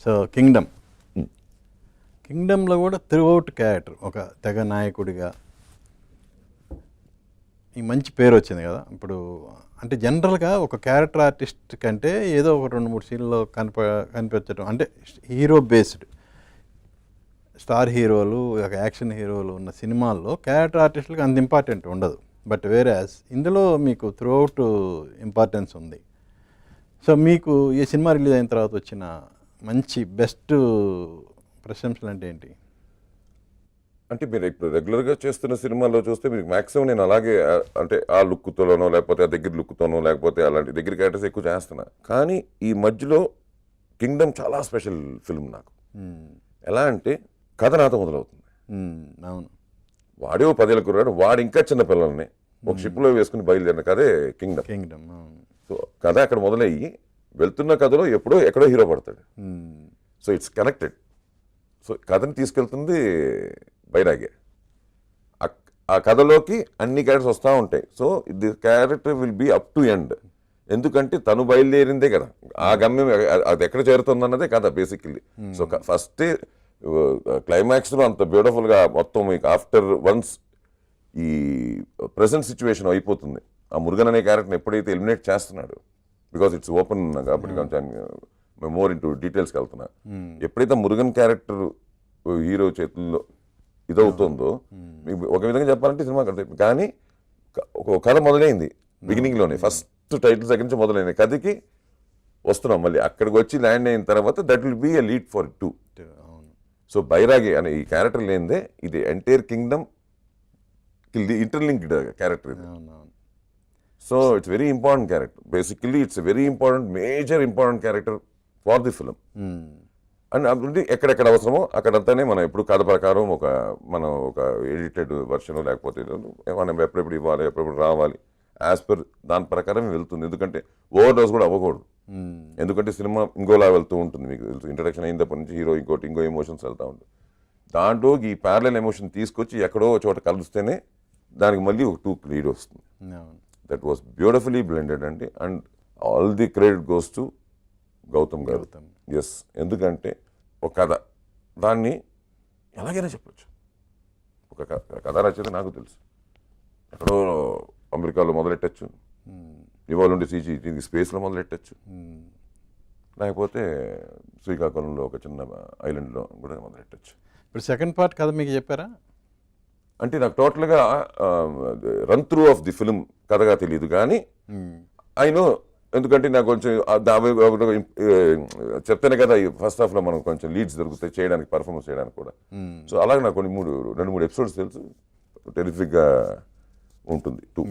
So కింగ్డమ్లో కూడా throughout character ఒక తెగ నాయకుడిగా ఈ మంచి పేరు వచ్చింది కదా. ఇప్పుడు అంటే జనరల్గా ఒక క్యారెక్టర్ ఆర్టిస్ట్ కంటే ఏదో ఒక 2-3 సీన్లో కనిపించడం అంటే హీరో బేస్డ్ స్టార్ హీరోలు ఒక యాక్షన్ హీరోలు ఉన్న సినిమాల్లో క్యారెక్టర్ ఆర్టిస్టులకు అంత ఇంపార్టెంట్ ఉండదు. బట్ వేరేస్ ఇందులో మీకు త్రూఅవుట్ ఇంపార్టెన్స్ ఉంది. సో మీకు ఈ సినిమా రిలీజ్ అయిన తర్వాత వచ్చిన మంచి బెస్ట్ ప్రశంసలు అంటే ఏంటి? అంటే మీరు ఇప్పుడు రెగ్యులర్గా చేస్తున్న సినిమాల్లో చూస్తే మీకు మ్యాక్సిమం నేను అలాగే అంటే ఆ లుక్తోనో లేకపోతే ఆ దగ్గర లుక్తోనో లేకపోతే అలాంటి దగ్గర క్యారెక్టర్స్ ఎక్కువ చేస్తున్నా. కానీ ఈ మధ్యలో కింగ్డమ్ చాలా స్పెషల్ ఫిల్మ్ నాకు. ఎలా అంటే కథ నాతో మొదలవుతుంది. అవును, వాడే 10 ఏళ్ళ కుర్రాడు, వాడు ఇంకా చిన్న పిల్లల్ని ఒక షిప్లో వేసుకుని బయలుదేరిన కథే కింగ్డమ్. సో కథ అక్కడ మొదలయ్యి వెళ్తున్న కథలో ఎక్కడో హీరో పడతాడు. So it's connected. సో కథని తీసుకెళ్తుంది బైరాగే. ఆ కథలోకి అన్ని క్యారెక్టర్స్ వస్తూ ఉంటాయి. So the character will be up to end. ఎందుకంటే తను బయలుదేరిందే కదా, ఆ గమ్యం అది ఎక్కడ చేరుతుంది అన్నదే కదా బేసికల్లీ. సో ఫస్టే క్లైమాక్స్లో అంత బ్యూటిఫుల్గా మొత్తం మీకు ఆఫ్టర్ వన్స్ ఈ ప్రజెంట్ సిచ్యువేషన్ అయిపోతుంది. ఆ మురుగన్ అనే క్యారెక్టర్ని ఎప్పుడైతే ఎలిమినేట్ చేస్తున్నాడు, బికాస్ ఇట్స్ ఓపెన్ కాబట్టి కొంచెం మోర్ ఇంటూ డీటెయిల్స్కి వెళ్తున్నా. ఎప్పుడైతే మురుగన్ క్యారెక్టర్ హీరో చేతుల్లో ఇదవుతుందో, మీకు ఒక విధంగా చెప్పాలంటే సినిమా కానీ ఒక కథ మొదలైంది బిగినింగ్లోనే. ఫస్ట్ టైటిల్స్ దగ్గర నుంచి మొదలైన కథకి వస్తున్నాం. మళ్ళీ అక్కడికి వచ్చి ల్యాండ్ అయిన తర్వాత that will be a lead for 2. So Bairagi అనే ఈ క్యారెక్టర్ లేనిదే ఇది ఎంటైర్ కింగ్డమ్ ఇంటర్లింక్డ్ క్యారెక్టర్ ఇది. So it's very important character. Basically it's very important, major important character for the film. And అభివృద్ధి ఎక్కడెక్కడ అవసరమో అక్కడంతానే మనం ఎప్పుడు కథ ప్రకారం మనం ఒక ఎడిటెడ్ వర్షన్ లేకపోతే మనం ఎప్పుడెప్పుడు ఇవ్వాలి, ఎప్పుడెప్పుడు రావాలి, యాజ్ పర్ దాని ప్రకారం వెళ్తుంది. ఎందుకంటే ఓవర్ డోస్ కూడా అవ్వకూడదు. ఎందుకంటే సినిమా ఇంకోలా వెళ్తూ ఉంటుంది. మీకు తెలుసు, ఇంట్రడక్షన్ అయినప్పటి నుంచి హీరో ఇంకో ఎమోషన్స్ వెళ్తూ ఉంటుంది. దాంట్లో ఈ ప్యారలల్ ఎమోషన్ తీసుకొచ్చి ఎక్కడో చోట కలిస్తేనే దానికి మళ్ళీ ఒక 2 లీడ్ వస్తుంది. దట్ వాస్ బ్యూటిఫుల్లీ బ్లెండెడ్ అండి. And all the credit goes to Gautham garu. Yes, ఎందుకంటే ఒక కథ దాన్ని ఎలాగైనా చెప్పచ్చు. ఒక కథ రచయిత నాకు తెలుసు, ఎక్కడో అమెరికాలో మొదలెట్టచ్చు, ఇవాళ ఉండే దీనికి స్పేస్లో మొదలెట్టచ్చు, లేకపోతే శ్రీకాకుళంలో ఒక చిన్న ఐలాండ్లో కూడా మొదలెట్టచ్చు. ఇప్పుడు సెకండ్ పార్ట్ కథ మీకు చెప్పారా? అంటే నాకు టోటల్గా run through of the film కథగా తెలియదు, కానీ ఐ నో. ఎందుకంటే నాకు కొంచెం చెప్తేనే కదా ఫస్ట్ హాఫ్లో మనం కొంచెం లీడ్స్ దొరుకుతాయి చేయడానికి, పర్ఫార్మెన్స్ చేయడానికి కూడా. సో అలాగే నాకు 2-3 ఎపిసోడ్స్ తెలుసు. టెరిఫిక్గా ఉంటుంది 2.